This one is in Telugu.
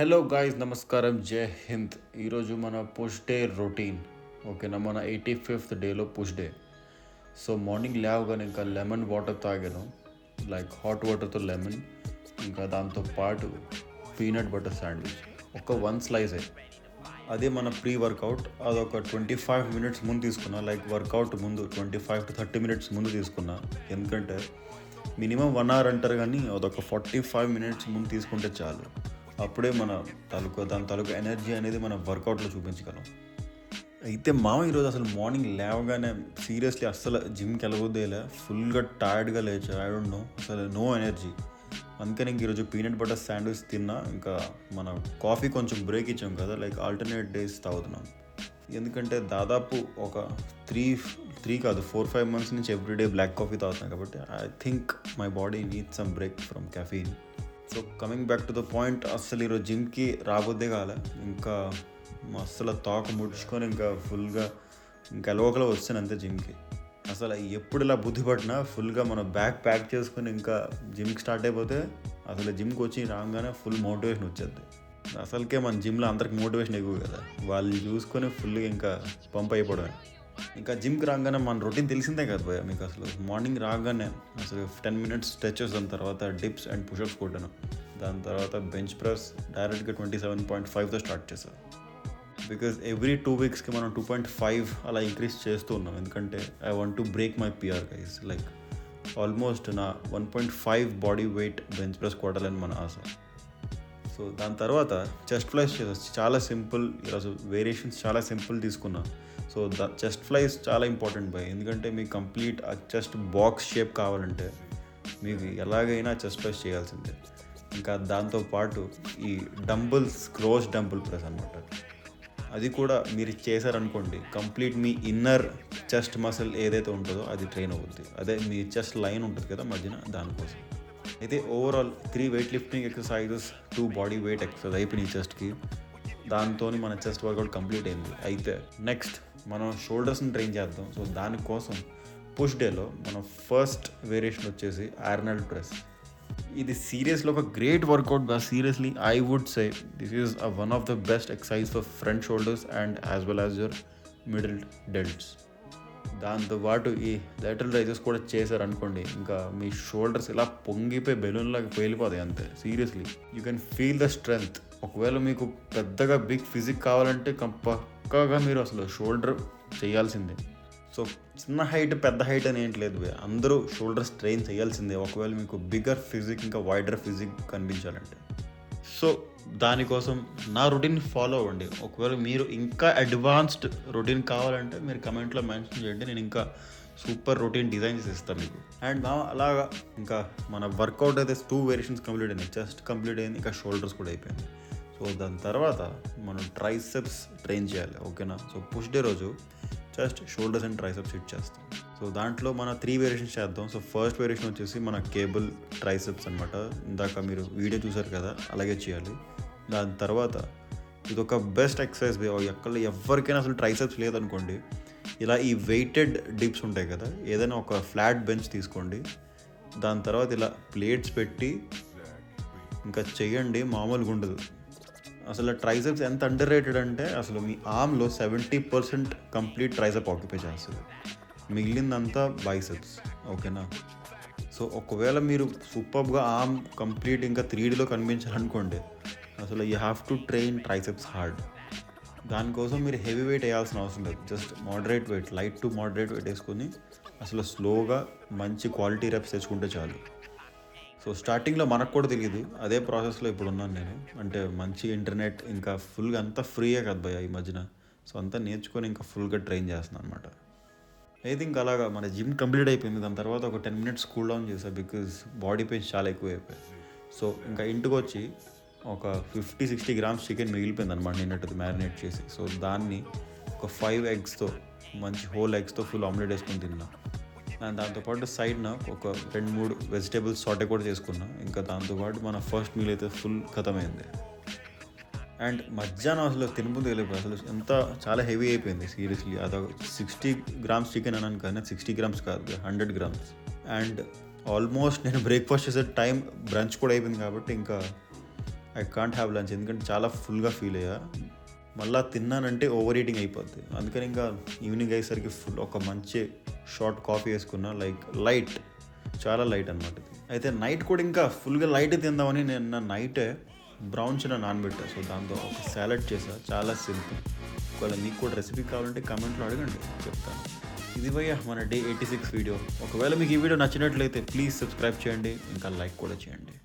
హలో గాయ్స్, నమస్కారం, జై హింద్. ఈరోజు మన పుష్ డే రొటీన్. ఓకేనా, మన 85th డేలో పుష్ డే. సో మార్నింగ్ లేవగానే ఇంకా లెమన్ వాటర్ తాగాను, లైక్ హాట్ వాటర్తో లెమన్, ఇంకా దాంతో పాటు పీనట్ బటర్ శాండ్విచ్, ఒక 1 స్లైసే. అదే మన ప్రీ వర్కౌట్, అదొక 25 minutes ముందు తీసుకున్నా, లైక్ వర్కౌట్ ముందు 25 to 30 minutes ముందు తీసుకున్నా. ఎందుకంటే మినిమం 1 hour అంటారు, కానీ అదొక 45 minutes ముందు తీసుకుంటే చాలు. అప్పుడే మన దాని తాలూకు ఎనర్జీ అనేది మనం వర్కౌట్లో చూపించగలం. అయితే ఈరోజు అసలు మార్నింగ్ లేవగానే సీరియస్లీ అస్సలు జిమ్కి వెళ్ళబోద్దేలే, ఫుల్గా టైర్డ్గా లేచా. ఐ డోంట్ నో, అసలు నో ఎనర్జీ. అందుకని ఇంక ఈరోజు పీనట్ బటర్ శాండ్విచ్ తిన్నా. ఇంకా మన కాఫీ కొంచెం బ్రేక్ ఇచ్చాం కదా, లైక్ ఆల్టర్నేట్ డేస్ తాగుతున్నాం. ఎందుకంటే దాదాపు ఒక త్రీ కాదు 4-5 months నుంచి ఎవ్రీడే బ్లాక్ కాఫీ తాగుతున్నాను, కాబట్టి I think my body needs some break from caffeine. So coming back to the point, అస్సలు ఈరోజు జిమ్కి రాబోద్దే కాలే. ఇంకా అస్సలు తాకు ముడుచుకొని ఇంకా ఫుల్గా ఇంకా ఎలవకలో వచ్చాను అంతే జిమ్కి. అసలు ఎప్పుడు ఇలా బుద్ధి పట్టినా ఫుల్గా మన బ్యాగ్ ప్యాక్ చేసుకొని ఇంకా జిమ్కి స్టార్ట్ అయిపోతే అసలు జిమ్కి వచ్చి రాగానే ఫుల్ మోటివేషన్ వచ్చేది. అసలుకే మన జిమ్లో అందరికి మోటివేషన్ ఎక్కువ కదా, వాళ్ళు చూసుకొని ఫుల్గా ఇంకా పంప్ అయిపోవడమే. ఇంకా జిమ్కి రాగానే మన రొటీన్ తెలిసిందే కదా భయ్య మీకు. అసలు మార్నింగ్ రాగానే అసలు 10 minutes స్ట్రెచెస్, దాని తర్వాత డిప్స్ అండ్ పుషప్స్ కొట్టాను. దాని తర్వాత బెంచ్ ప్రెస్ డైరెక్ట్గా 27.5తో స్టార్ట్ చేశాను. బికాజ్ ఎవ్రీ 2 weeksకి మనం 2.5 అలా ఇంక్రీజ్ చేస్తూ ఉన్నాం. ఎందుకంటే I want to break my PR guys. Like almost నా 1.5 బాడీ వెయిట్ బెంచ్ ప్రెస్ కొట్టాలని మన ఆశ. సో దాని తర్వాత చెస్ట్ ఫ్లైస్ చేసేసి చాలా సింపుల్. ఈరోజు వేరియేషన్స్ చాలా సింపుల్ తీసుకున్నా. సో చెస్ట్ ఫ్లైస్ చాలా ఇంపార్టెంట్ బై, ఎందుకంటే మీకు కంప్లీట్ ఆ చెస్ట్ బాక్స్ షేప్ కావాలంటే మీకు ఎలాగైనా చెస్ట్ ఫ్లైస్ చేయాల్సిందే. ఇంకా దాంతోపాటు ఈ డంబుల్స్, క్లోజ్ డంబుల్ ప్రెస్ అనమాట, అది కూడా మీరు చేశారనుకోండి కంప్లీట్ మీ ఇన్నర్ చెస్ట్ మసిల్ ఏదైతే ఉంటుందో అది ట్రైన్ అవుతుంది. అదే మీ చెస్ట్ లైన్ ఉంటుంది కదా మధ్యన, దానికోసం. అయితే overall 3 weight lifting exercises, 2 body weight exercise అయిపోయినాయి చెస్ట్కి. దాంతో మన చెస్ట్ వర్కౌట్ కంప్లీట్ అయింది. అయితే నెక్స్ట్ మనం షోల్డర్స్ని ట్రైన్ చేద్దాం. సో దానికోసం పుష్ డేలో మన ఫస్ట్ వేరియేషన్ వచ్చేసి ఆర్నాల్డ్ ప్రెస్. ఇది సీరియస్లీ ఒక గ్రేట్ వర్కౌట్ గా. Seriously I would say this is one of the best exercise for front shoulders and as well as your middle delts. దాంతోపాటు ఈ లేటరల్ రైజెస్ కూడా చేశారనుకోండి, ఇంకా మీ షోల్డర్స్ ఇలా పొంగిపోయి బెలూన్లాగా పేలిపోతాయి అంతే. Seriously you can feel the strength. ఒకవేళ మీకు పెద్దగా బిగ్ ఫిజిక్ కావాలంటే పక్కాగా మీరు అసలు షోల్డర్ చేయాల్సిందే. సో చిన్న హైట్ పెద్ద హైట్ అని ఏంటి లేదు, అందరూ షోల్డర్స్ ట్రైన్ చేయాల్సిందే ఒకవేళ మీకు బిగ్గర్ ఫిజిక్ ఇంకా వైడర్ ఫిజిక్ కనిపించాలంటే. సో దానికోసం నా రొటీన్ ఫాలో అవ్వండి. ఒకవేళ మీరు ఇంకా అడ్వాన్స్డ్ రొటీన్ కావాలంటే మీరు కమెంట్లో మెన్షన్ చేయండి, నేను ఇంకా సూపర్ రొటీన్ డిజైన్స్ ఇస్తాను మీకు. అండ్ అలాగా ఇంకా మన వర్కౌట్ అయితే 2 వేరియేషన్స్ కంప్లీట్ అయినాయి. చెస్ట్ కంప్లీట్ అయింది, ఇంకా షోల్డర్స్ కూడా అయిపోయింది. సో దాని తర్వాత మనం ట్రైసెప్స్ ట్రైన్ చేయాలి, ఓకేనా. సో పుష్ డే రోజు chest, shoulders and triceps hit చేస్తాం. సో దాంట్లో మన 3 వేరియేషన్స్ చేద్దాం. సో ఫస్ట్ వేరియేషన్ వచ్చేసి మన కేబుల్ ట్రైసెప్స్ అనమాట. ఇందాక మీరు వీడియో చూసారు కదా, అలాగే చేయాలి. దాని తర్వాత ఇది ఒక బెస్ట్ ఎక్సర్సైజ్. ఎక్కడ ఎవరికైనా అసలు ట్రైసెప్స్ లేదనుకోండి, ఇలా ఈ వెయిటెడ్ డిప్స్ ఉంటాయి కదా, ఏదైనా ఒక ఫ్లాట్ బెంచ్ తీసుకోండి. దాని తర్వాత ఇలా ప్లేట్స్ పెట్టి ఇంకా చెయ్యండి, మామూలుగా ఉండదు. అసలు ట్రైసెప్స్ ఎంత అండర్ రేటెడ్ అంటే అసలు మీ ఆర్మ్లో 70% కంప్లీట్ ట్రైసెప్ ఆక్యుపై చేస్తుంది, మిగిలిందంతా బైసెప్స్, ఓకేనా. సో ఒకవేళ మీరు సూపర్గా ఆర్మ్ కంప్లీట్ ఇంకా 3Dలో కనిపించాలనుకోండి, అసలు you have to train triceps hard. దానికోసం మీరు హెవీ వెయిట్ వేయాల్సిన అవసరం లేదు. Just moderate weight, light to moderate weight వేసుకొని అసలు స్లోగా మంచి క్వాలిటీ రెప్స్ తెచ్చుకుంటే చాలు. సో స్టార్టింగ్లో మనకు కూడా తెలియదు, అదే ప్రాసెస్లో ఇప్పుడు ఉన్నాను నేను. అంటే మంచి ఇంటర్నెట్ ఇంకా ఫుల్గా అంతా ఫ్రీయే కదా భయ్య ఈ మధ్యన. సో అంతా నేర్చుకొని ఇంకా ఫుల్గా ట్రైన్ చేస్తున్నాను అనమాట. అయితే ఇంకా అలాగా మన జిమ్ కంప్లీట్ అయిపోయింది. దాని తర్వాత ఒక 10 minutes కూల్ డౌన్ చేశాను, బికాజ్ బాడీ పెయిన్స్ చాలా ఎక్కువ అయిపోయాయి. సో ఇంకా ఇంటికి వచ్చి ఒక 50-60 grams చికెన్ మిగిలిపోయింది అనమాట నిన్నటిది మ్యారినేట్ చేసి. సో దాన్ని ఒక 5 eggsతో, మంచి హోల్ ఎగ్స్తో ఫుల్ ఆమ్లెట్ వేసుకొని తిన్నా. అండ్ దాంతోపాటు సైడ్న ఒక 2-3 వెజిటేబుల్స్ సాటే కూడా చేసుకున్నా. ఇంకా దాంతోపాటు మన ఫస్ట్ మీల్ అయితే ఫుల్ ఖతమైంది. అండ్ మధ్యాహ్నం అసలు తినబుద్ధి వెళ్ళిపోయి అసలు ఎంత చాలా హెవీ అయిపోయింది సీరియస్లీ. అదొక 60 grams చికెన్ అన్నాను, కానీ 60 grams కాదు, 100 grams. అండ్ ఆల్మోస్ట్ నేను బ్రేక్ఫాస్ట్ చేసే టైం బ్రంచ్ కూడా అయిపోయింది, కాబట్టి ఇంకా ఐ కాంట్ హ్యావ్ లంచ్ ఎందుకంటే చాలా ఫుల్గా ఫీల్ అయ్యా. మళ్ళీ తిన్నానంటే ఓవర్ ఈటింగ్ అయిపోద్ది. అందుకని ఇంకా ఈవినింగ్ అయ్యేసరికి ఫుల్ ఒక మంచి షార్ట్ కాఫీ వేసుకున్నా, లైక్ లైట్, చాలా లైట్ అనమాట ఇది. అయితే నైట్ కూడా ఇంకా ఫుల్గా లైట్ తిందామని నేను నైటే బ్రౌన్ చిన్న నానబెట్టా. సో దాంతో ఒక సాలడ్ చేసా, చాలా సింపుల్. ఒకవేళ మీకు కూడా రెసిపీ కావాలంటే కామెంట్లో అడగండి, చెప్తాను. ఇది భయ్యా మన డే 86 వీడియో. ఒకవేళ మీకు ఈ వీడియో నచ్చినట్లయితే ప్లీజ్ సబ్స్క్రైబ్ చేయండి, ఇంకా లైక్ కూడా చేయండి.